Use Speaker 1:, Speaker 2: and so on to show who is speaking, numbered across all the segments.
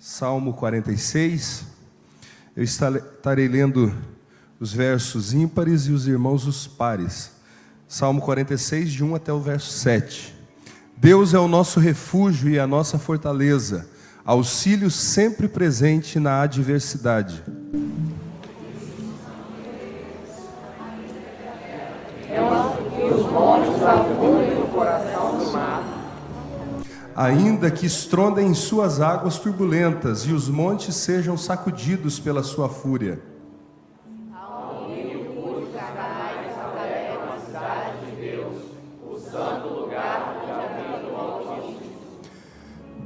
Speaker 1: Salmo 46. Eu estarei lendo os versos ímpares e os irmãos os pares. Salmo 46, de 1 até o verso 7. Deus é o nosso refúgio e a nossa fortaleza, auxílio sempre presente na adversidade.
Speaker 2: Os montes afundem no coração do mar.
Speaker 1: Ainda que estrondem em suas águas turbulentas e os montes sejam sacudidos pela sua fúria.
Speaker 2: Ao rio cujos canais atravessam a cidade de Deus, o santo lugar de habita o Altíssimo.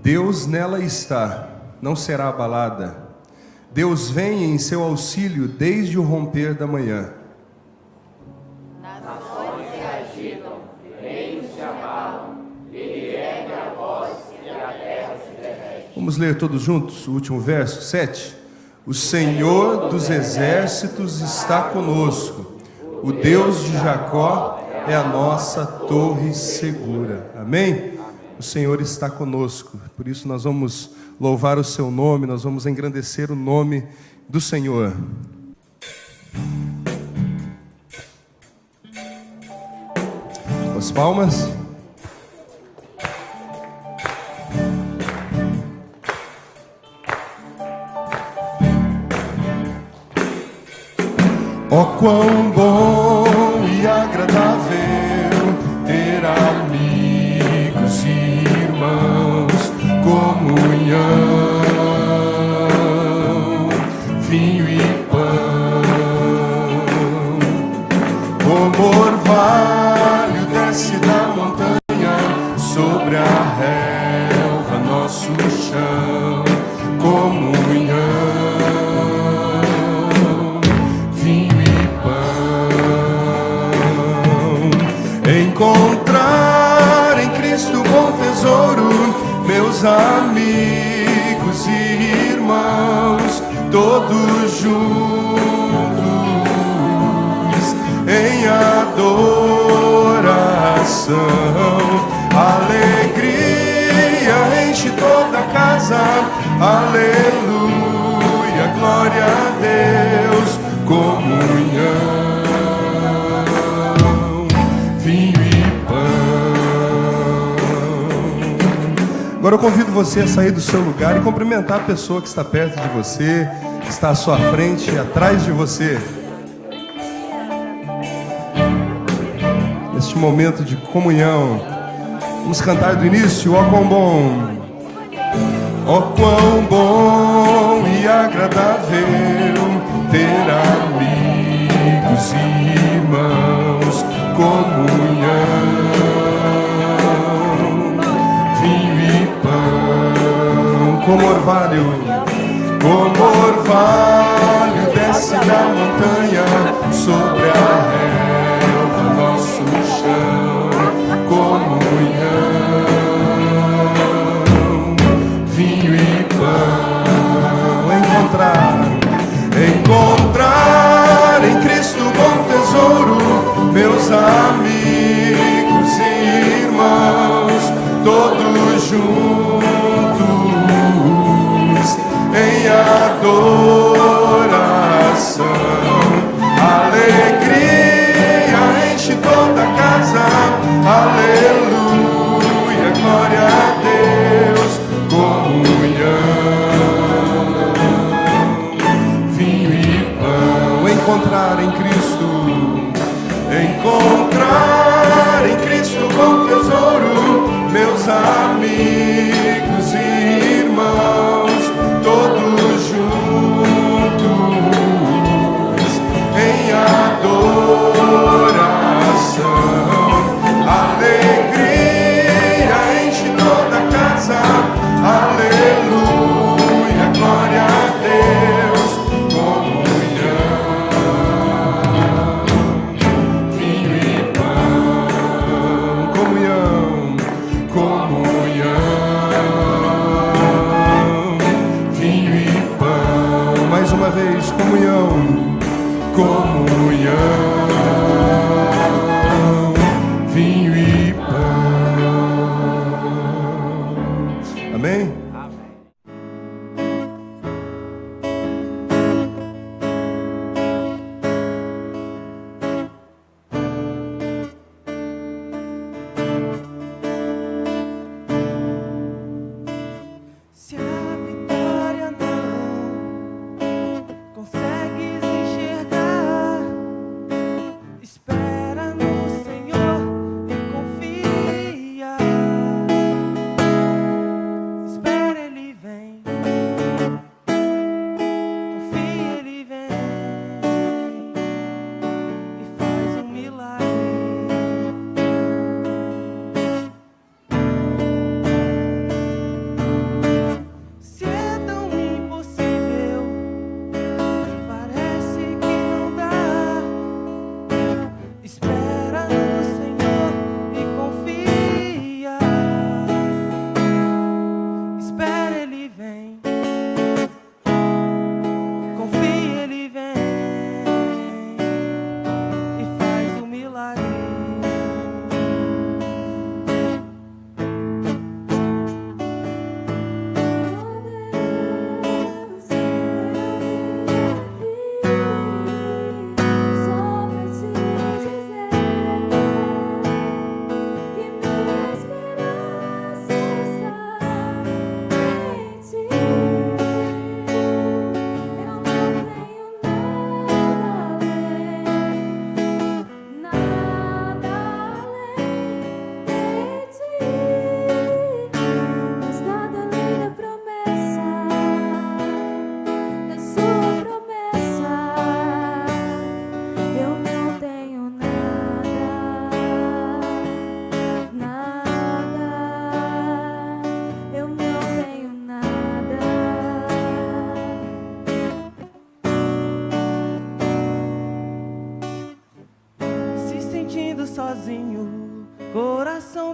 Speaker 1: Deus nela está, não será abalada. Deus vem em seu auxílio desde o romper da manhã.
Speaker 2: Nações se agitam, reinos se abalam, ele ergue a voz e a terra se derrete.
Speaker 1: Vamos ler todos juntos o último verso, 7. O Senhor dos exércitos está conosco. O Deus de Jacó é a nossa torre segura. Amém? O Senhor está conosco. Por isso nós vamos louvar o seu nome, nós vamos engrandecer o nome do Senhor. As palmas. Ó quão bom e agradável ter amigos e irmãos, comunhão, vinho e pão. Como orvalho desce da montanha sobre a relva, nosso chão, comunhão, vinho e pão. Encontrar em Cristo bom tesouro, meus amigos e irmãos, todos juntos em adoração. Alegria enche toda a casa, aleluia, glória a Deus, comunhão, vinho e pão. Agora eu convido você a sair do seu lugar e cumprimentar a pessoa que está perto de você, que está à sua frente e atrás de você. Neste momento de comunhão, vamos cantar do início. Ó quão bom, ó quão bom e agradável ter amigos e irmãos, comunhão, vinho e pão. Como orvalho desce da montanha sobre a relva, nosso chão, comunhão, vinho e pão. Encontrar em Cristo bom tesouro, meus amigos e irmãos, todos juntos em adoração. Alegria enche toda a casa, aleluia, glória a Deus, comunhão, vinho e pão. Encontrar em Cristo bom tesouro, meus amigos e irmãos, todos juntos em adoração. Alegria enche toda a casa, aleluia, glória a Deus, comunhão, vinho e pão. Comunhão, vinho e pão. Mais uma vez, comunhão, vinho e pão. Amém?
Speaker 2: Amém.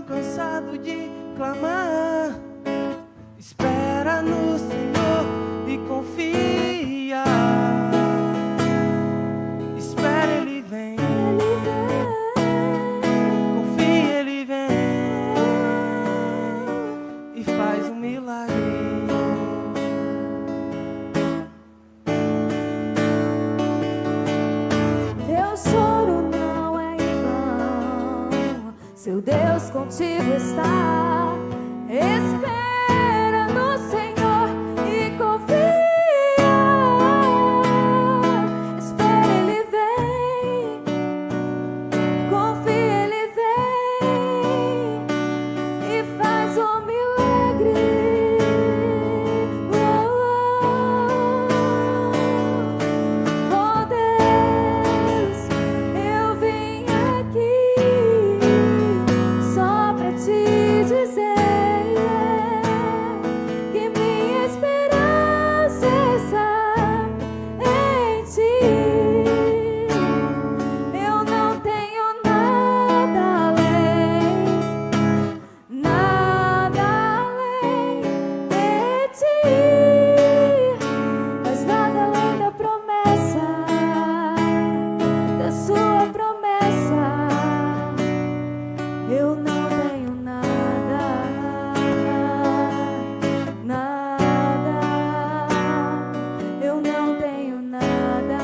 Speaker 3: cansado de clamar. Espera no Senhor e confia. Espera, Ele vem. Confia, Ele vem e faz um milagre.
Speaker 2: Teu choro não é em vão, seu Deus contigo está. Espera no Senhor e confia. Espera, Ele vem. Confia, Ele vem e faz um milagre. Oh Deus, eu vim aqui só pra te dizer que minha esperança está em ti. Eu não tenho nada além de ti, mas nada além da promessa, da sua promessa. Eu não tenho nada, eu não tenho nada,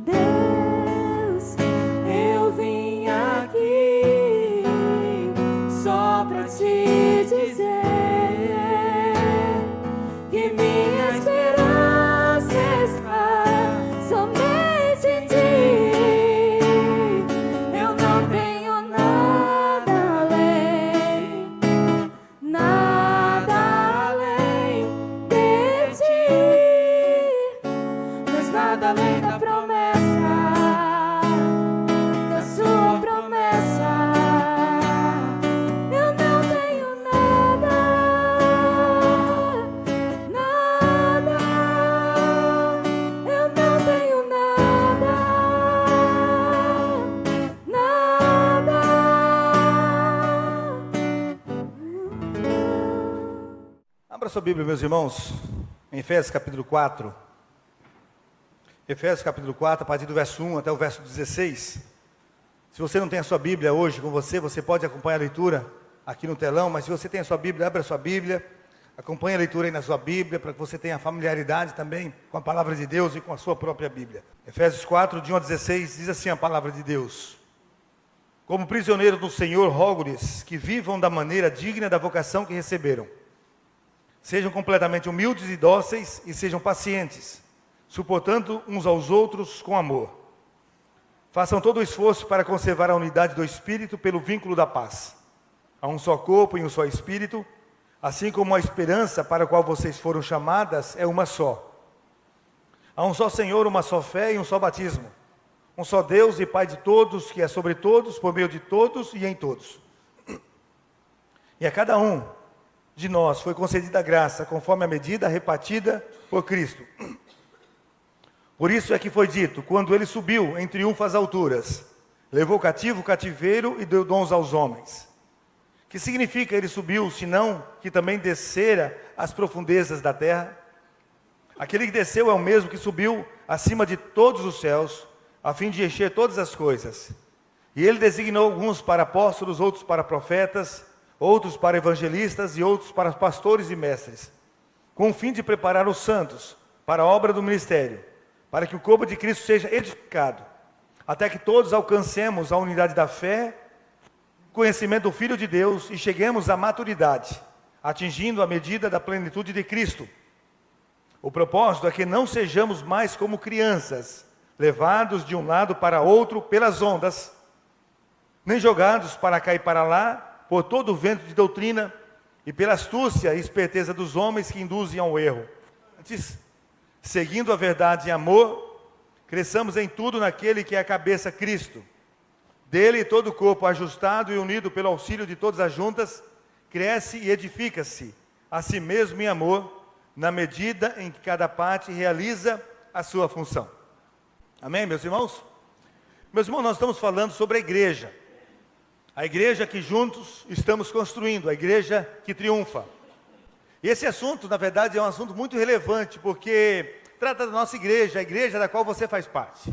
Speaker 2: Deus, eu vim aqui só pra te dizer que minha esperança está somente em ti. Eu não tenho nada além de ti, mas nada além da promessa, da sua promessa. Eu não tenho nada, eu não tenho nada.
Speaker 4: Abra sua Bíblia, meus irmãos, em Efésios capítulo 4. Efésios capítulo 4, a partir do verso 1 até o verso 16. Se você não tem a sua Bíblia hoje com você, você pode acompanhar a leitura aqui no telão, mas se você tem a sua Bíblia, abra a sua Bíblia, acompanhe a leitura aí na sua Bíblia, para que você tenha familiaridade também com a palavra de Deus e com a sua própria Bíblia. Efésios 4, de 1 a 16, diz assim a palavra de Deus: Como prisioneiros do Senhor, rogo-lhes que vivam da maneira digna da vocação que receberam. Sejam completamente humildes e dóceis e sejam pacientes, suportando uns aos outros com amor. Façam todo o esforço para conservar a unidade do Espírito pelo vínculo da paz. Há um só corpo e um só Espírito, assim como a esperança para a qual vocês foram chamadas é uma só. Há um só Senhor, uma só fé e um só batismo. Um só Deus e Pai de todos, que é sobre todos, por meio de todos e em todos. E a cada um de nós foi concedida a graça, conforme a medida repartida por Cristo. Por isso é que foi dito, quando ele subiu em triunfo às alturas, levou cativo o cativeiro e deu dons aos homens. Que significa ele subiu, senão que também descera às profundezas da terra? Aquele que desceu é o mesmo que subiu acima de todos os céus, a fim de encher todas as coisas. E ele designou alguns para apóstolos, outros para profetas, outros para evangelistas e outros para pastores e mestres, com o fim de preparar os santos para a obra do ministério, para que o corpo de Cristo seja edificado, até que todos alcancemos a unidade da fé, conhecimento do Filho de Deus e cheguemos à maturidade, atingindo a medida da plenitude de Cristo. O propósito é que não sejamos mais como crianças, levados de um lado para outro pelas ondas, nem jogados para cá e para lá, por todo o vento de doutrina e pela astúcia e esperteza dos homens que induzem ao erro. Antes, seguindo a verdade em amor, cresçamos em tudo naquele que é a cabeça, Cristo. Dele todo o corpo ajustado e unido pelo auxílio de todas as juntas, cresce e edifica-se a si mesmo em amor, na medida em que cada parte realiza a sua função. Amém, meus irmãos? Meus irmãos, nós estamos falando sobre a igreja que juntos estamos construindo, a igreja que triunfa. E esse assunto, na verdade, é um assunto muito relevante, porque trata da nossa igreja, a igreja da qual você faz parte.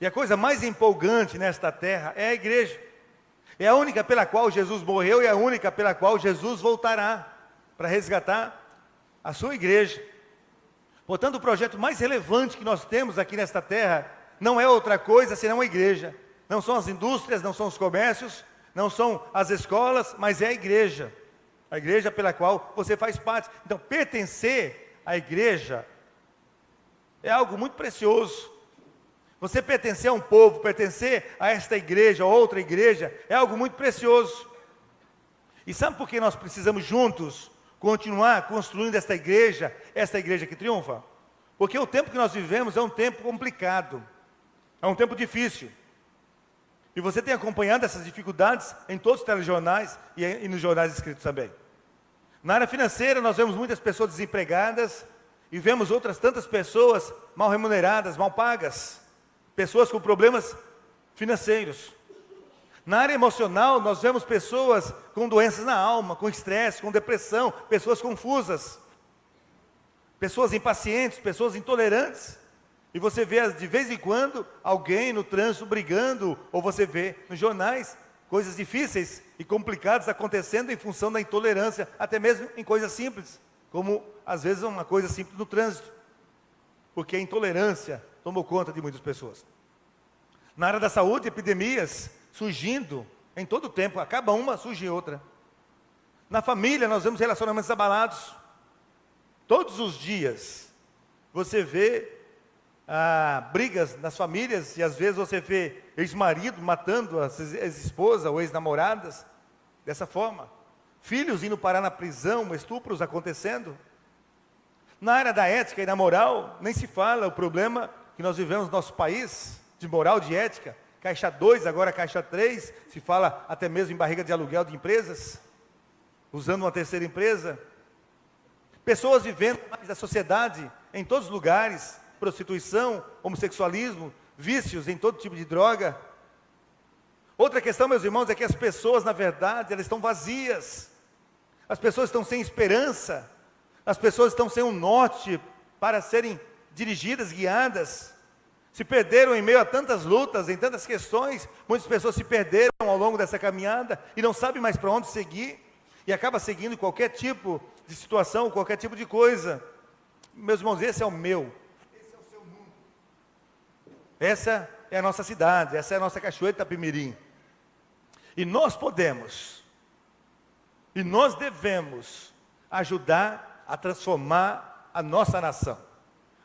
Speaker 4: E a coisa mais empolgante nesta terra é a igreja. É a única pela qual Jesus morreu e a única pela qual Jesus voltará para resgatar a sua igreja. Portanto, o projeto mais relevante que nós temos aqui nesta terra não é outra coisa senão a igreja. Não são as indústrias, não são os comércios, não são as escolas, mas é a igreja pela qual você faz parte. Então, pertencer à igreja é algo muito precioso. Você pertencer a um povo, pertencer a esta igreja, ou outra igreja, é algo muito precioso. E sabe por que nós precisamos juntos continuar construindo esta igreja que triunfa? Porque o tempo que nós vivemos é um tempo complicado, é um tempo difícil. E você tem acompanhado essas dificuldades em todos os telejornais e nos jornais escritos também. Na área financeira, nós vemos muitas pessoas desempregadas e vemos outras tantas pessoas mal remuneradas, mal pagas. Pessoas com problemas financeiros. Na área emocional, nós vemos pessoas com doenças na alma, com estresse, com depressão, pessoas confusas, pessoas impacientes, pessoas intolerantes. E você vê de vez em quando alguém no trânsito brigando, ou você vê nos jornais coisas difíceis e complicadas acontecendo em função da intolerância, até mesmo em coisas simples, como às vezes uma coisa simples no trânsito, porque a intolerância tomou conta de muitas pessoas. Na área da saúde, epidemias surgindo em todo o tempo, acaba uma, surge outra. Na família, nós vemos relacionamentos abalados. Todos os dias, você vê brigas nas famílias, e às vezes você vê ex-marido matando as ex-esposas ou ex-namoradas, dessa forma. Filhos indo parar na prisão, estupros acontecendo. Na área da ética e da moral, nem se fala o problema que nós vivemos no nosso país, de moral, de ética. Caixa 2, agora Caixa 3, se fala até mesmo em barriga de aluguel de empresas, usando uma terceira empresa. Pessoas vivendo da sociedade em todos os lugares, prostituição, homossexualismo, vícios em todo tipo de droga. Outra questão, meus irmãos, é que as pessoas, na verdade, elas estão vazias. As pessoas estão sem esperança. As pessoas estão sem um norte para serem dirigidas, guiadas. Se perderam em meio a tantas lutas, em tantas questões. Muitas pessoas se perderam ao longo dessa caminhada e não sabem mais para onde seguir. E acaba seguindo qualquer tipo de situação, qualquer tipo de coisa. Meus irmãos, esse é o meu. Esse é o seu mundo. Essa é a nossa cidade, essa é a nossa Cachoeira de Itapemirim. E nós podemos, e nós devemos ajudar a transformar a nossa nação,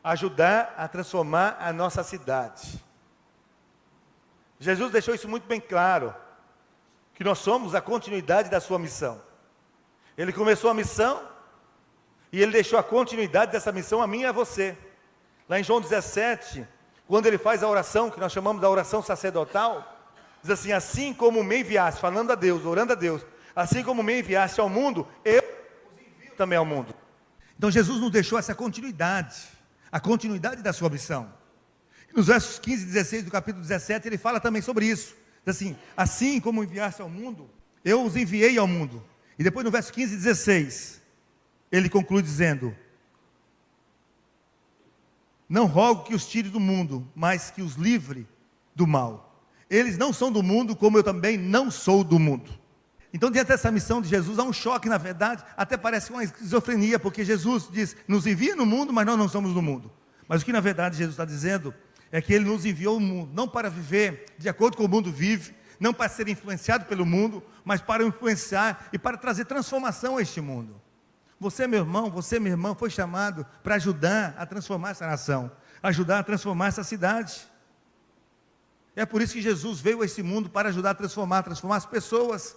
Speaker 4: ajudar a transformar a nossa cidade. Jesus deixou isso muito bem claro, que nós somos a continuidade da sua missão. Ele começou a missão, e ele deixou a continuidade dessa missão a mim e a você. Lá em João 17, quando ele faz a oração, que nós chamamos da oração sacerdotal, diz assim: assim como me enviaste, falando a Deus, orando a Deus, assim como me enviaste ao mundo, eu os envio também ao mundo. Então Jesus nos deixou essa continuidade, a continuidade da sua missão. Nos versos 15 e 16 do capítulo 17, ele fala também sobre isso. Diz assim: assim como enviaste ao mundo, eu os enviei ao mundo. E depois no verso 15 e 16, ele conclui dizendo: não rogo que os tire do mundo, mas que os livre do mal. Eles não são do mundo, como eu também não sou do mundo. Então, diante dessa missão de Jesus, há um choque, na verdade, até parece uma esquizofrenia, porque Jesus diz, nos envia no mundo, mas nós não somos do mundo. Mas o que, na verdade, Jesus está dizendo, é que Ele nos enviou ao mundo, não para viver de acordo com o mundo vive, não para ser influenciado pelo mundo, mas para influenciar e para trazer transformação a este mundo. Você, meu irmão, você, minha irmã, foi chamado para ajudar a transformar essa nação, ajudar a transformar essa cidade. É por isso que Jesus veio a esse mundo, para ajudar a transformar as pessoas.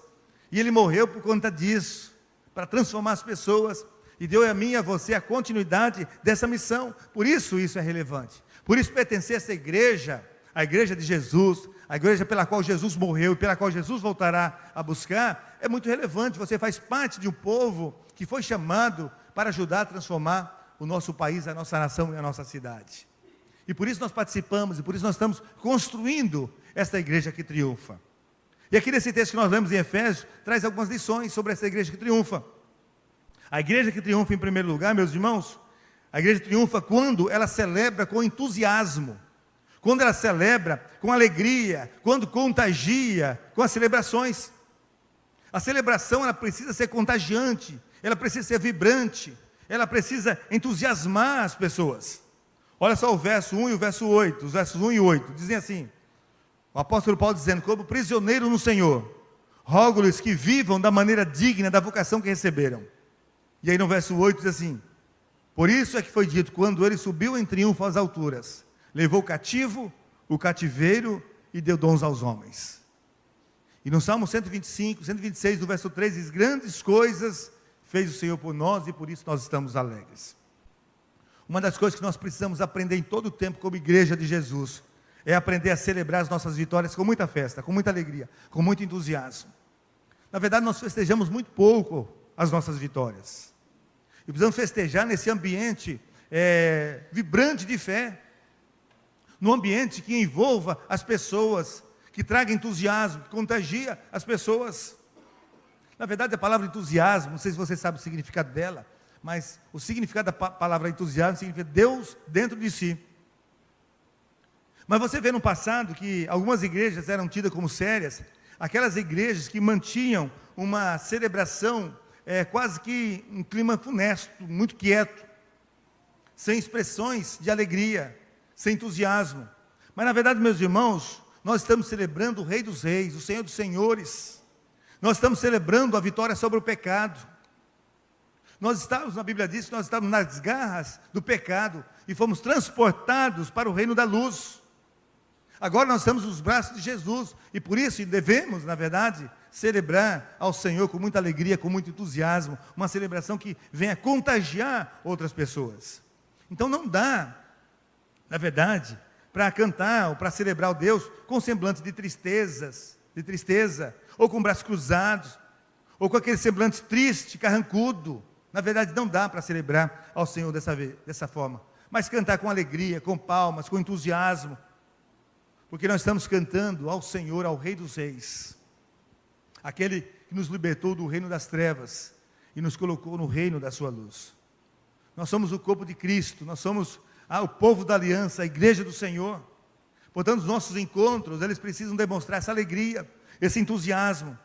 Speaker 4: E Ele morreu por conta disso, para transformar as pessoas. E deu a mim e a você a continuidade dessa missão. Por isso é relevante. Por isso pertencer a essa igreja, a igreja de Jesus, a igreja pela qual Jesus morreu e pela qual Jesus voltará a buscar, é muito relevante. Você faz parte de um povo que foi chamado para ajudar a transformar o nosso país, a nossa nação e a nossa cidade. E por isso nós participamos, e por isso nós estamos construindo esta igreja que triunfa. E aqui nesse texto que nós lemos em Efésios, traz algumas lições sobre essa igreja que triunfa. A igreja que triunfa em primeiro lugar, meus irmãos, a igreja triunfa quando ela celebra com entusiasmo, quando ela celebra com alegria, quando contagia com as celebrações. A celebração, ela precisa ser contagiante, ela precisa ser vibrante, ela precisa entusiasmar as pessoas. Olha só o verso 1 e o verso 8, os versos 1 e 8, dizem assim, o apóstolo Paulo dizendo, como prisioneiro no Senhor, rogo-lhes que vivam da maneira digna da vocação que receberam. E aí no verso 8 diz assim, por isso é que foi dito, quando ele subiu em triunfo às alturas, levou cativo o cativeiro e deu dons aos homens. E no Salmo 125, 126, no verso 3, diz, grandes coisas fez o Senhor por nós e por isso nós estamos alegres. Uma das coisas que nós precisamos aprender em todo o tempo como igreja de Jesus, é aprender a celebrar as nossas vitórias com muita festa, com muita alegria, com muito entusiasmo. Na verdade, nós festejamos muito pouco as nossas vitórias. E precisamos festejar nesse ambiente vibrante de fé, num ambiente que envolva as pessoas, que traga entusiasmo, que contagia as pessoas. Na verdade, a palavra entusiasmo, não sei se você sabe o significado dela, mas o significado da palavra entusiasmo significa Deus dentro de si. Mas você vê no passado que algumas igrejas eram tidas como sérias, aquelas igrejas que mantinham uma celebração quase que um clima funesto, muito quieto, sem expressões de alegria, sem entusiasmo. Mas na verdade, meus irmãos, nós estamos celebrando o Rei dos Reis, o Senhor dos Senhores. Nós estamos celebrando a vitória sobre o pecado. Nós estávamos, na Bíblia diz que nós estávamos nas garras do pecado e fomos transportados para o reino da luz. Agora nós estamos nos braços de Jesus e por isso devemos, na verdade, celebrar ao Senhor com muita alegria, com muito entusiasmo, uma celebração que venha contagiar outras pessoas. Então não dá, na verdade, para cantar ou para celebrar o Deus com semblante de tristeza, ou com braços cruzados, ou com aquele semblante triste, carrancudo. Na verdade, não dá para celebrar ao Senhor dessa forma. Mas cantar com alegria, com palmas, com entusiasmo, porque nós estamos cantando ao Senhor, ao Rei dos Reis, aquele que nos libertou do reino das trevas e nos colocou no reino da sua luz. Nós somos o corpo de Cristo, nós somos o povo da aliança, a igreja do Senhor. Portanto, os nossos encontros, eles precisam demonstrar essa alegria, esse entusiasmo.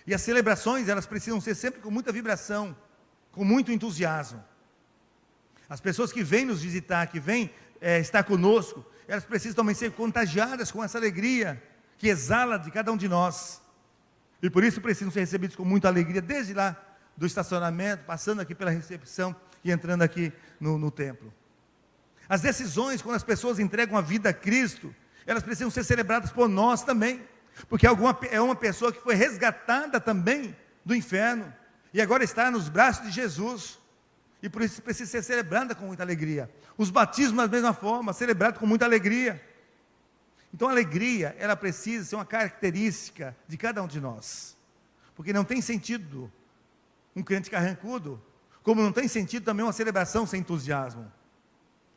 Speaker 4: E as celebrações, elas precisam ser sempre com muita vibração, com muito entusiasmo. As pessoas que vêm nos visitar, que vêm estar conosco, elas precisam também ser contagiadas com essa alegria que exala de cada um de nós. E por isso precisam ser recebidos com muita alegria, desde lá do estacionamento, passando aqui pela recepção e entrando aqui no templo. As decisões, quando as pessoas entregam a vida a Cristo, elas precisam ser celebradas por nós também, porque é uma pessoa que foi resgatada também do inferno, e agora está nos braços de Jesus, e por isso precisa ser celebrada com muita alegria. Os batismos da mesma forma, celebrados com muita alegria. Então a alegria, ela precisa ser uma característica de cada um de nós, porque não tem sentido um crente carrancudo, como não tem sentido também uma celebração sem entusiasmo.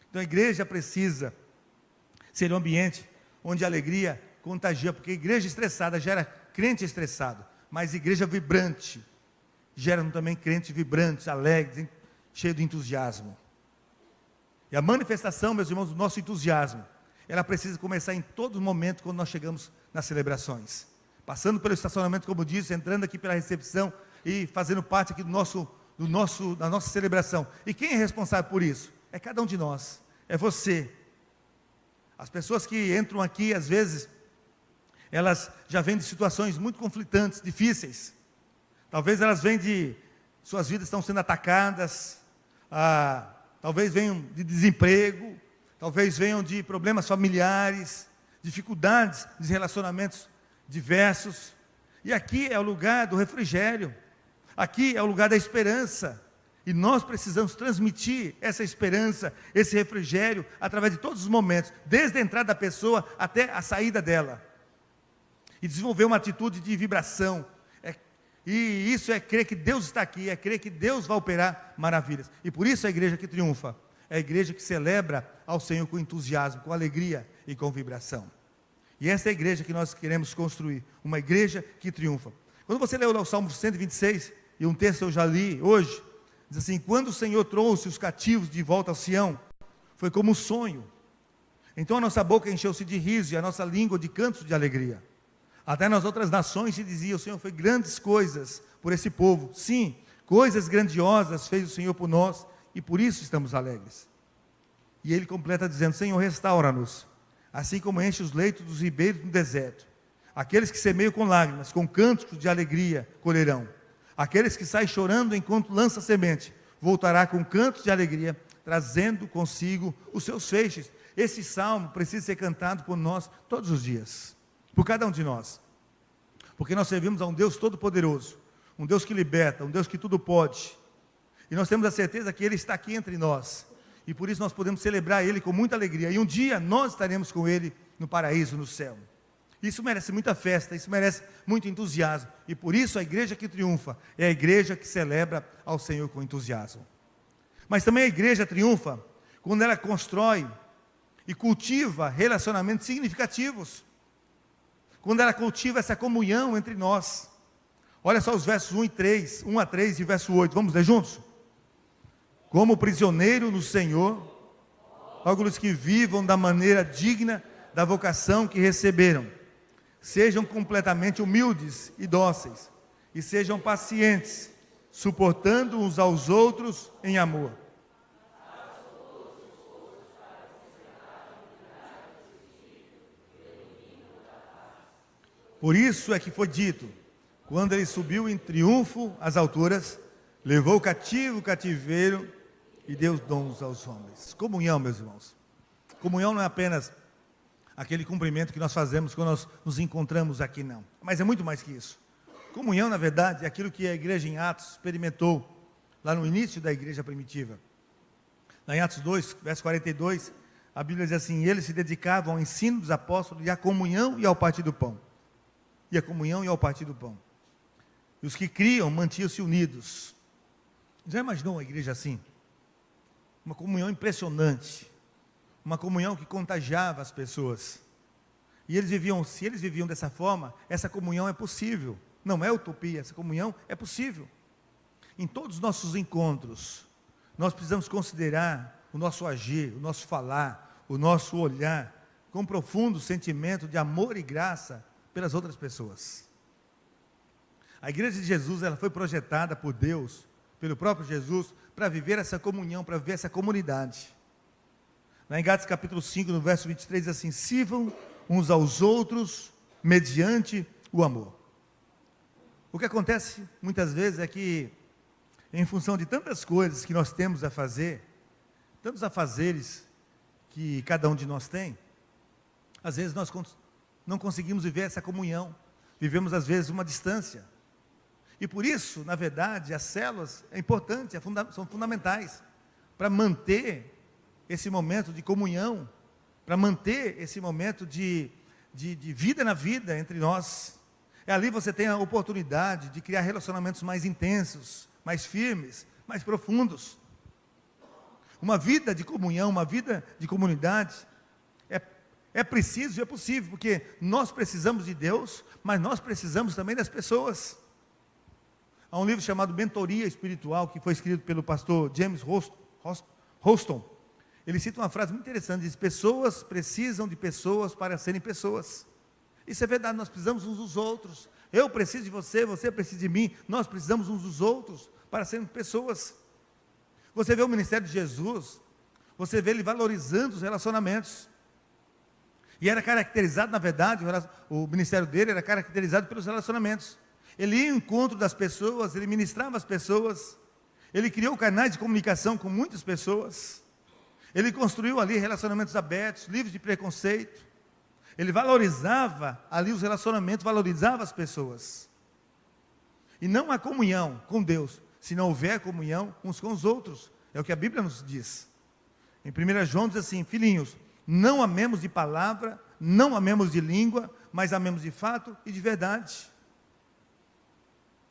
Speaker 4: Então a igreja precisa ser um ambiente onde a alegria contagia, porque a igreja estressada gera crente estressado, mas igreja vibrante gera também crentes vibrantes, alegres, cheios de entusiasmo. E a manifestação, meus irmãos, do nosso entusiasmo, ela precisa começar em todo momento quando nós chegamos nas celebrações, passando pelo estacionamento, como disse, entrando aqui pela recepção e fazendo parte aqui da nossa celebração. E quem é responsável por isso? É cada um de nós, é você. As pessoas que entram aqui, às vezes, elas já vêm de situações muito conflitantes, difíceis. Talvez elas vêm suas vidas estão sendo atacadas, talvez venham de desemprego, talvez venham de problemas familiares, dificuldades de relacionamentos diversos. E aqui é o lugar do refrigério, aqui é o lugar da esperança. E nós precisamos transmitir essa esperança, esse refrigério, através de todos os momentos, desde a entrada da pessoa até a saída dela. E desenvolver uma atitude de vibração. E isso é crer que Deus está aqui, é crer que Deus vai operar maravilhas. E por isso a igreja que triunfa é a igreja que celebra ao Senhor com entusiasmo, com alegria e com vibração. E essa é a igreja que nós queremos construir, uma igreja que triunfa. Quando você lê o Salmo 126, e um texto eu já li hoje, diz assim: quando o Senhor trouxe os cativos de volta a Sião, foi como um sonho. Então a nossa boca encheu-se de riso e a nossa língua de cantos de alegria. Até nas outras nações se dizia: o Senhor fez grandes coisas por esse povo. Sim, coisas grandiosas fez o Senhor por nós, e por isso estamos alegres. E ele completa dizendo: Senhor, restaura-nos, assim como enche os leitos dos ribeiros no deserto. Aqueles que semeiam com lágrimas, com cânticos de alegria, colherão. Aqueles que saem chorando enquanto lança semente, voltará com cantos de alegria, trazendo consigo os seus feixes. Esse salmo precisa ser cantado por nós todos os dias, por cada um de nós, porque nós servimos a um Deus todo-poderoso, um Deus que liberta, um Deus que tudo pode, e nós temos a certeza que Ele está aqui entre nós, e por isso nós podemos celebrar Ele com muita alegria, e um dia nós estaremos com Ele no paraíso, no céu. Isso merece muita festa, isso merece muito entusiasmo, e por isso a igreja que triunfa é a igreja que celebra ao Senhor com entusiasmo. Mas também a igreja triunfa quando ela constrói e cultiva relacionamentos significativos, quando ela cultiva essa comunhão entre nós. Olha só os versos 1 a 3 e verso 8, vamos ler juntos? Como prisioneiro no Senhor, rogo-lhes que vivam da maneira digna da vocação que receberam, sejam completamente humildes e dóceis, e sejam pacientes, suportando uns aos outros em amor. Por isso é que foi dito, quando ele subiu em triunfo às alturas, levou cativo o cativeiro e deu dons aos homens. Comunhão, meus irmãos. Comunhão não é apenas aquele cumprimento que nós fazemos quando nós nos encontramos aqui, não. Mas é muito mais que isso. Comunhão, na verdade, é aquilo que a igreja em Atos experimentou, lá no início da igreja primitiva. Lá em Atos 2, verso 42, a Bíblia diz assim: eles se dedicavam ao ensino dos apóstolos e à comunhão e ao partir do pão. E a comunhão e ao partir do pão. E os que criam mantinham-se unidos. Já imaginou uma igreja assim? Uma comunhão impressionante, uma comunhão que contagiava as pessoas. E eles viviam, se eles viviam dessa forma, essa comunhão é possível. Não é utopia, essa comunhão é possível. Em todos os nossos encontros, nós precisamos considerar o nosso agir, o nosso falar, o nosso olhar, com profundo sentimento de amor e graça pelas outras pessoas. A igreja de Jesus, ela foi projetada por Deus, pelo próprio Jesus, para viver essa comunhão, para viver essa comunidade. Lá em Gálatas capítulo 5, no verso 23, diz assim: sirvam uns aos outros mediante o amor. O que acontece muitas vezes é que, em função de tantas coisas que nós temos a fazer, tantos afazeres que cada um de nós tem, às vezes nós não conseguimos viver essa comunhão, vivemos às vezes uma distância. E por isso, na verdade, as células é importante, são fundamentais para manter esse momento de comunhão, para manter esse momento de vida na vida entre nós. Ali você tem a oportunidade de criar relacionamentos mais intensos, mais firmes, mais profundos. Uma vida de comunhão, uma vida de comunidade é preciso e é possível, porque nós precisamos de Deus, mas nós precisamos também das pessoas. Há um livro chamado Mentoria Espiritual, que foi escrito pelo pastor James Houston. Ele cita uma frase muito interessante, diz: pessoas precisam de pessoas para serem pessoas. Isso é verdade, nós precisamos uns dos outros. Eu preciso de você, você precisa de mim, nós precisamos uns dos outros para sermos pessoas. Você vê o ministério de Jesus, você vê ele valorizando os relacionamentos. E era caracterizado, na verdade, o ministério dele era caracterizado pelos relacionamentos. Ele ia ao encontro das pessoas, ele ministrava as pessoas, ele criou canais de comunicação com muitas pessoas, ele construiu ali relacionamentos abertos, livres de preconceito, ele valorizava ali os relacionamentos, valorizava as pessoas. E não há comunhão com Deus, se não houver comunhão uns com os outros, é o que a Bíblia nos diz. Em 1 João diz assim: filhinhos, não amemos de palavra, não amemos de língua, mas amemos de fato e de verdade.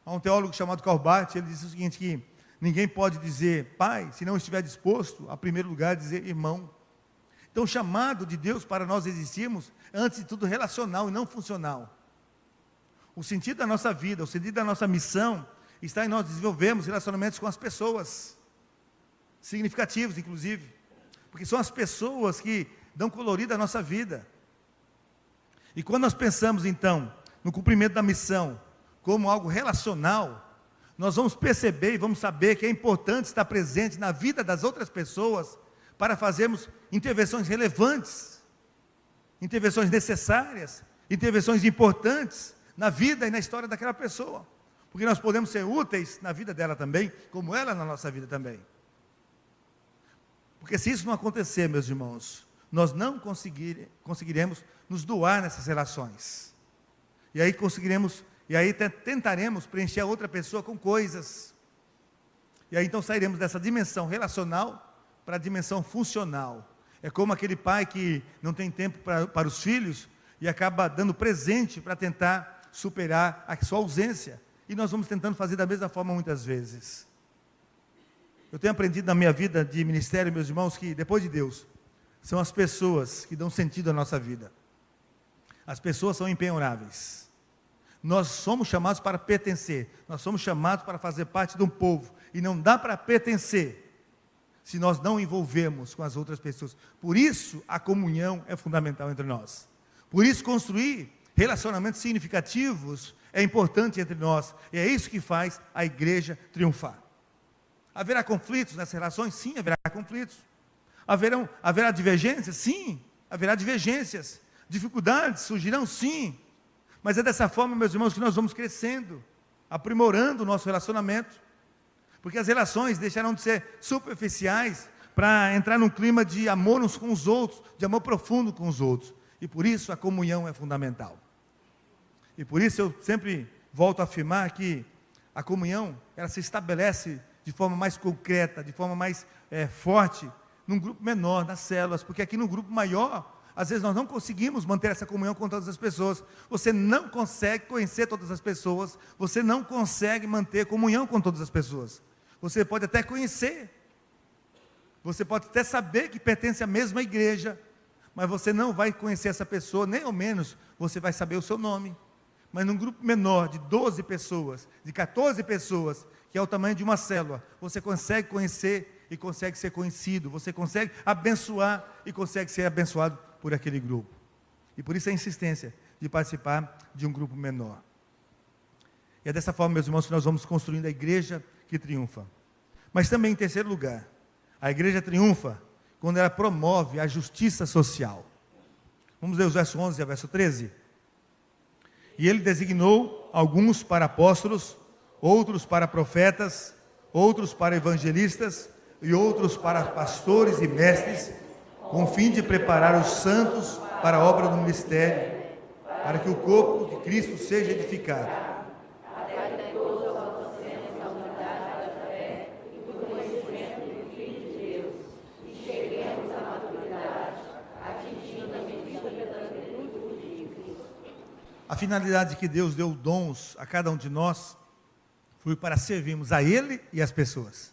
Speaker 4: Há um teólogo chamado Karl Barth, ele diz o seguinte, que Ninguém pode dizer pai, se não estiver disposto, a primeiro lugar, dizer irmão. Então, o chamado de Deus para nós existirmos, é, antes de tudo, relacional e não funcional. O sentido da nossa vida, o sentido da nossa missão, está em nós desenvolvermos relacionamentos com as pessoas, significativos, inclusive, porque são as pessoas que dão colorido à nossa vida. E quando nós pensamos, então, no cumprimento da missão, como algo relacional, nós vamos perceber e vamos saber que é importante estar presente na vida das outras pessoas para fazermos intervenções relevantes, intervenções necessárias, intervenções importantes na vida e na história daquela pessoa, porque nós podemos ser úteis na vida dela também, como ela na nossa vida também. Porque se isso não acontecer, meus irmãos, nós não conseguiremos nos doar nessas relações. E aí tentaremos preencher a outra pessoa com coisas. E aí então sairemos dessa dimensão relacional para a dimensão funcional. É como aquele pai que não tem tempo para os filhos e acaba dando presente para tentar superar a sua ausência. E nós vamos tentando fazer da mesma forma muitas vezes. Eu tenho aprendido na minha vida de ministério, meus irmãos, que depois de Deus, são as pessoas que dão sentido à nossa vida. As pessoas são impenhoráveis. Nós somos chamados para pertencer, nós somos chamados para fazer parte de um povo, e não dá para pertencer se nós não envolvermos com as outras pessoas. Por isso a comunhão é fundamental entre nós. Por isso construir relacionamentos significativos é importante entre nós, e é isso que faz a igreja triunfar. Haverá conflitos nessas relações? Sim, haverá conflitos. Haverá divergências? Sim, haverá divergências. Dificuldades surgirão? Sim. Mas é dessa forma, meus irmãos, que nós vamos crescendo, aprimorando o nosso relacionamento, porque as relações deixarão de ser superficiais para entrar num clima de amor uns com os outros, de amor profundo com os outros, e por isso a comunhão é fundamental. E por isso eu sempre volto a afirmar que a comunhão, ela se estabelece de forma mais concreta, de forma mais forte, num grupo menor, nas células, porque aqui no grupo maior, às vezes nós não conseguimos manter essa comunhão com todas as pessoas. Você não consegue conhecer todas as pessoas, você não consegue manter comunhão com todas as pessoas. Você pode até conhecer, você pode até saber que pertence à mesma igreja, mas você não vai conhecer essa pessoa, nem ao menos você vai saber o seu nome. Mas num grupo menor de 12 pessoas, de 14 pessoas, que é o tamanho de uma célula, você consegue conhecer e consegue ser conhecido, você consegue abençoar e consegue ser abençoado por aquele grupo. E por isso a insistência de participar de um grupo menor. E é dessa forma, meus irmãos, que nós vamos construindo a igreja que triunfa. Mas também, em terceiro lugar, a igreja triunfa quando ela promove a justiça social. Vamos ler os versos 11 a verso 13. E ele designou alguns para apóstolos, outros para profetas, outros para evangelistas e outros para pastores e mestres, com o fim de preparar os santos para a obra do ministério, para que o corpo de Cristo seja edificado. A finalidade que Deus deu dons a cada um de nós foi para servirmos a Ele e as pessoas.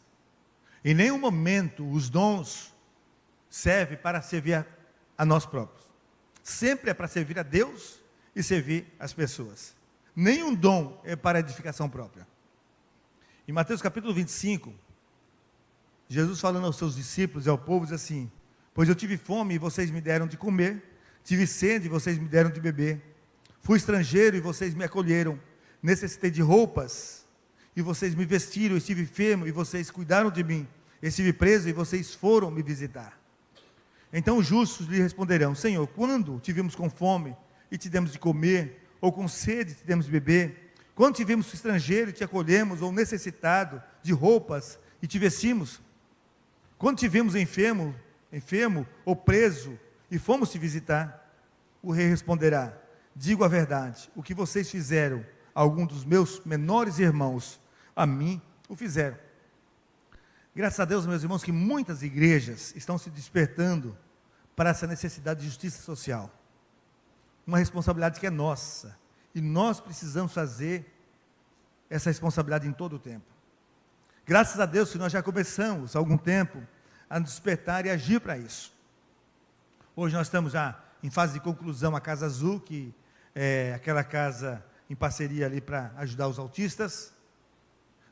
Speaker 4: Em nenhum momento os dons servem para servir a nós próprios. Sempre é para servir a Deus e servir as pessoas. Nenhum dom é para edificação própria. Em Mateus capítulo 25, Jesus falando aos seus discípulos e ao povo diz assim: pois eu tive fome e vocês me deram de comer, tive sede e vocês me deram de beber, fui estrangeiro e vocês me acolheram, necessitei de roupas e vocês me vestiram, estive enfermo e vocês cuidaram de mim, estive preso e vocês foram me visitar. Então os justos lhe responderão: Senhor, quando tivemos com fome e te demos de comer, ou com sede e te demos de beber? Quando tivemos estrangeiro e te acolhemos, ou necessitado de roupas e te vestimos? Quando tivemos enfermo ou preso e fomos te visitar? O rei responderá: digo a verdade, o que vocês fizeram a algum dos meus menores irmãos, a mim o fizeram. Graças a Deus, meus irmãos, que muitas igrejas estão se despertando para essa necessidade de justiça social. Uma responsabilidade que é nossa, e nós precisamos fazer essa responsabilidade em todo o tempo. Graças a Deus que nós já começamos há algum tempo a nos despertar e agir para isso. Hoje nós estamos já em fase de conclusão a Casa Azul, que é aquela casa em parceria ali para ajudar os autistas.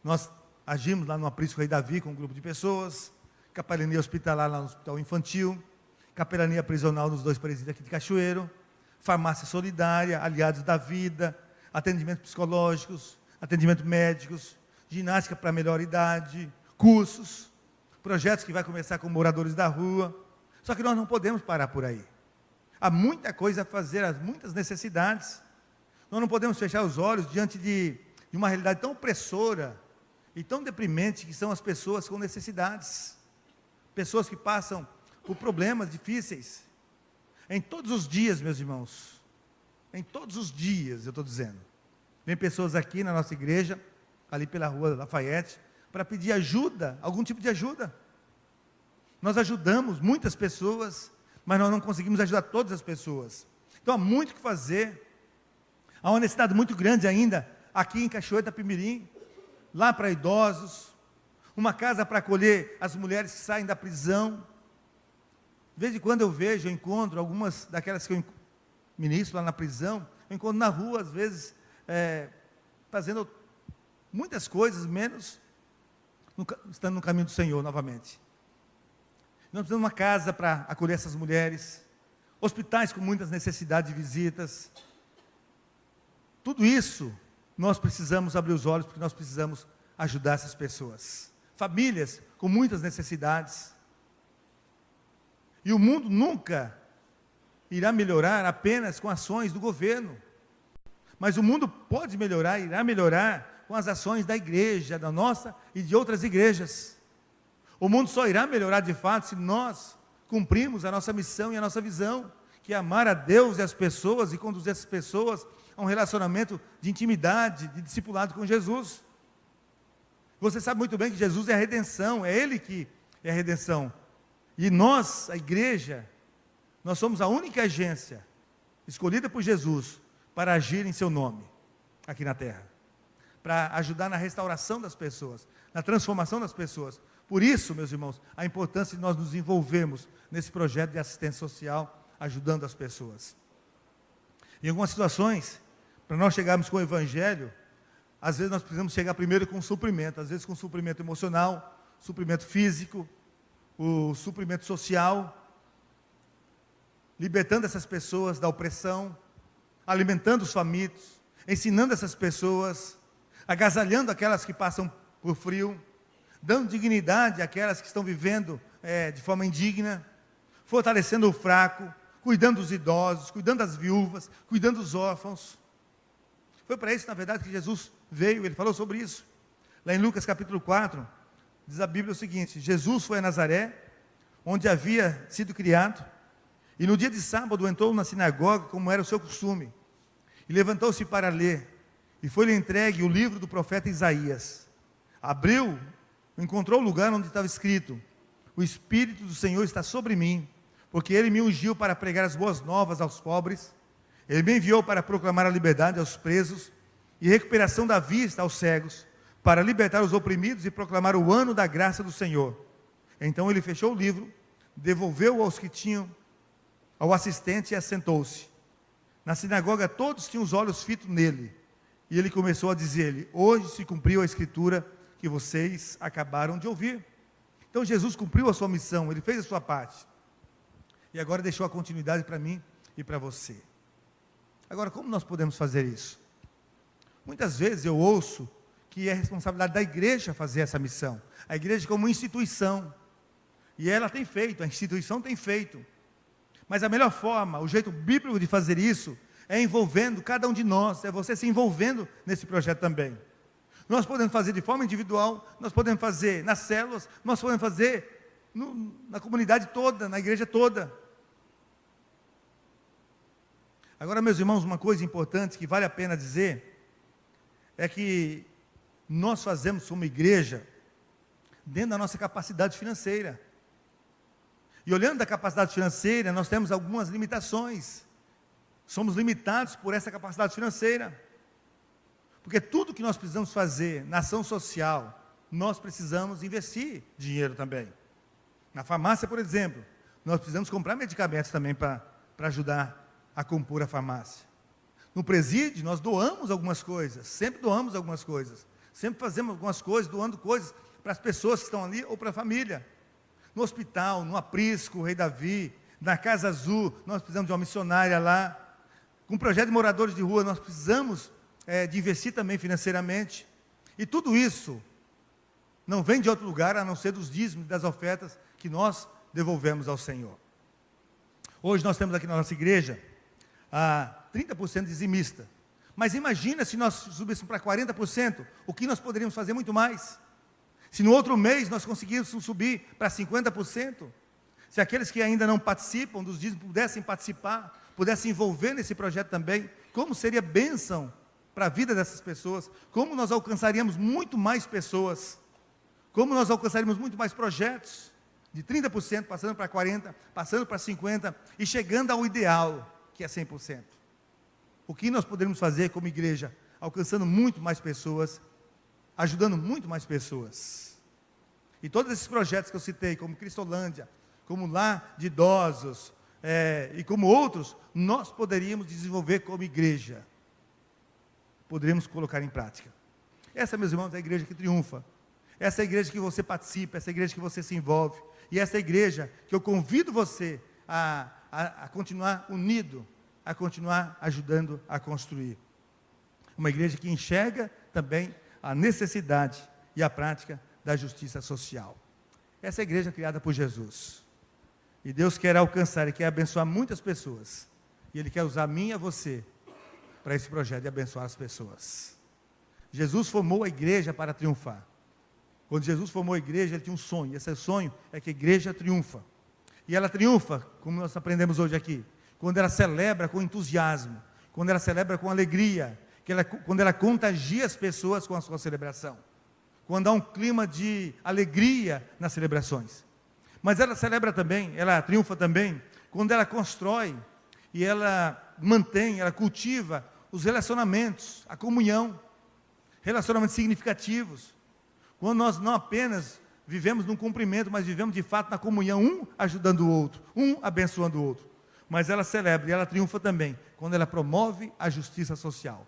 Speaker 4: Nós agimos lá no Aprisco Rei Davi com um grupo de pessoas, capelania hospitalar lá no Hospital Infantil, capelania prisional nos 2 presídios aqui de Cachoeiro, farmácia solidária, aliados da vida, atendimentos psicológicos, atendimento médicos, ginástica para melhor idade, cursos, projetos que vai começar com moradores da rua. Só que nós não podemos parar por aí. Há muita coisa a fazer, há muitas necessidades. Nós não podemos fechar os olhos diante de uma realidade tão opressora e tão deprimente que são as pessoas com necessidades. Pessoas que passam por problemas difíceis. Em todos os dias, meus irmãos, em todos os dias, eu estou dizendo, vem pessoas aqui na nossa igreja, ali pela rua Lafayette, para pedir ajuda, algum tipo de ajuda. Nós ajudamos muitas pessoas, mas nós não conseguimos ajudar todas as pessoas. Então há muito o que fazer. Há uma necessidade muito grande ainda, aqui em Cachoeira da Pimirim, lá para idosos, uma casa para acolher as mulheres que saem da prisão. De vez em quando eu vejo, eu encontro algumas daquelas que eu ministro lá na prisão, eu encontro na rua, às vezes, fazendo muitas coisas, menos estando no caminho do Senhor novamente. Nós precisamos de uma casa para acolher essas mulheres, hospitais com muitas necessidades de visitas. Tudo isso, nós precisamos abrir os olhos, porque nós precisamos ajudar essas pessoas. Famílias com muitas necessidades. E o mundo nunca irá melhorar apenas com ações do governo. Mas o mundo pode melhorar, irá melhorar com as ações da igreja, da nossa e de outras igrejas. O mundo só irá melhorar de fato se nós cumprirmos a nossa missão e a nossa visão, que é amar a Deus e as pessoas e conduzir essas pessoas a um relacionamento de intimidade, de discipulado com Jesus. Você sabe muito bem que Jesus é a redenção, é Ele que é a redenção. E nós, a igreja, nós somos a única agência escolhida por Jesus para agir em seu nome, aqui na terra. Para ajudar na restauração das pessoas, na transformação das pessoas. Por isso, meus irmãos, a importância de nós nos envolvermos nesse projeto de assistência social, ajudando as pessoas. Em algumas situações, para nós chegarmos com o Evangelho, às vezes nós precisamos chegar primeiro com suprimento, às vezes com suprimento emocional, suprimento físico, o suprimento social, libertando essas pessoas da opressão, alimentando os famintos, ensinando essas pessoas, agasalhando aquelas que passam por frio, dando dignidade àquelas que estão vivendo de forma indigna, fortalecendo o fraco, cuidando dos idosos, cuidando das viúvas, cuidando dos órfãos. Foi para isso, na verdade, que Jesus veio, ele falou sobre isso. Lá em Lucas capítulo 4, diz a Bíblia o seguinte: Jesus foi a Nazaré, onde havia sido criado, e no dia de sábado entrou na sinagoga, como era o seu costume, e levantou-se para ler, e foi-lhe entregue o livro do profeta Isaías. Abriu, encontrou o lugar onde estava escrito: o Espírito do Senhor está sobre mim, porque Ele me ungiu para pregar as boas novas aos pobres, Ele me enviou para proclamar a liberdade aos presos, e recuperação da vista aos cegos, para libertar os oprimidos e proclamar o ano da graça do Senhor. Então ele fechou o livro, devolveu-o aos que tinham, ao assistente, e assentou-se. Na sinagoga todos tinham os olhos fitos nele, e ele começou a dizer-lhe: hoje se cumpriu a escritura que vocês acabaram de ouvir. Então Jesus cumpriu a sua missão, ele fez a sua parte, e agora deixou a continuidade para mim e para você. Agora, como nós podemos fazer isso? Muitas vezes eu ouço que é responsabilidade da igreja fazer essa missão, a igreja como instituição, e ela tem feito, a instituição tem feito, mas a melhor forma, o jeito bíblico de fazer isso, é envolvendo cada um de nós, é você se envolvendo nesse projeto também. Nós podemos fazer de forma individual, nós podemos fazer nas células, nós podemos fazer na comunidade toda, na igreja toda. Agora, meus irmãos, uma coisa importante que vale a pena dizer, é que nós fazemos como igreja, dentro da nossa capacidade financeira. E olhando da capacidade financeira, nós temos algumas limitações. Somos limitados por essa capacidade financeira. Porque tudo que nós precisamos fazer na ação social, nós precisamos investir dinheiro também. Na farmácia, por exemplo, nós precisamos comprar medicamentos também para ajudar a compor a farmácia. No presídio, nós doamos algumas coisas, sempre doamos algumas coisas. Sempre fazemos algumas coisas, doando coisas para as pessoas que estão ali ou para a família. No hospital, no Aprisco, Rei Davi, na Casa Azul, nós precisamos de uma missionária lá. Com o projeto de moradores de rua, nós precisamos de investir também financeiramente. E tudo isso não vem de outro lugar, a não ser dos dízimos, das ofertas que nós devolvemos ao Senhor. Hoje nós temos aqui na nossa igreja 30% dizimista. Mas imagina se nós subíssemos para 40%, o que nós poderíamos fazer muito mais. Se no outro mês nós conseguíssemos subir para 50%, se aqueles que ainda não participam dos dízimos pudessem participar, pudessem envolver nesse projeto também, como seria bênção para a vida dessas pessoas, como nós alcançaríamos muito mais pessoas, como nós alcançaríamos muito mais projetos, de 30%, passando para 40%, passando para 50%, e chegando ao ideal, que é 100%. O que nós poderíamos fazer como igreja, alcançando muito mais pessoas, ajudando muito mais pessoas. E todos esses projetos que eu citei, como Cristolândia, como Lar de Idosos, e como outros, nós poderíamos desenvolver como igreja. Poderíamos colocar em prática. Essa, meus irmãos, é a igreja que triunfa. Essa é a igreja que você participa, essa é a igreja que você se envolve. E essa é a igreja que eu convido você a continuar unido, a continuar ajudando a construir. Uma igreja que enxerga também a necessidade e a prática da justiça social. Essa é a igreja criada por Jesus. E Deus quer alcançar e quer abençoar muitas pessoas. E Ele quer usar a mim e a você para esse projeto de abençoar as pessoas. Jesus formou a igreja para triunfar. Quando Jesus formou a igreja, Ele tinha um sonho. E esse sonho é que a igreja triunfa. E ela triunfa, como nós aprendemos hoje aqui, quando ela celebra com entusiasmo, quando ela celebra com alegria, quando ela contagia as pessoas com a sua celebração, quando há um clima de alegria nas celebrações. Mas ela celebra também, ela triunfa também, quando ela constrói e ela mantém, ela cultiva os relacionamentos, a comunhão, relacionamentos significativos, quando nós não apenas vivemos num cumprimento, mas vivemos de fato na comunhão, um ajudando o outro, um abençoando o outro. Mas ela celebra e ela triunfa também, quando ela promove a justiça social.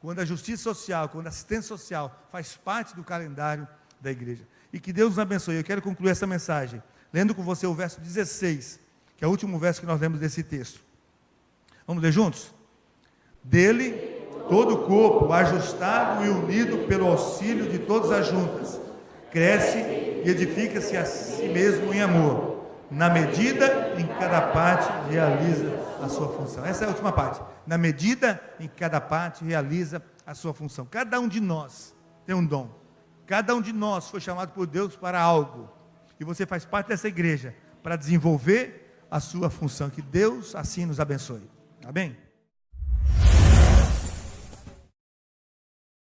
Speaker 4: Quando a justiça social, quando a assistência social faz parte do calendário da igreja. E que Deus nos abençoe. Eu quero concluir essa mensagem, lendo com você o verso 16, que é o último verso que nós lemos desse texto. Vamos ler juntos? Dele, todo o corpo, ajustado e unido pelo auxílio de todas as juntas, cresce e edifica-se a si mesmo em amor, na medida em que cada parte realiza a sua função. Essa é a última parte. Na medida em que cada parte realiza a sua função. Cada um de nós tem um dom. Cada um de nós foi chamado por Deus para algo. E você faz parte dessa igreja para desenvolver a sua função. Que Deus assim nos abençoe. Amém?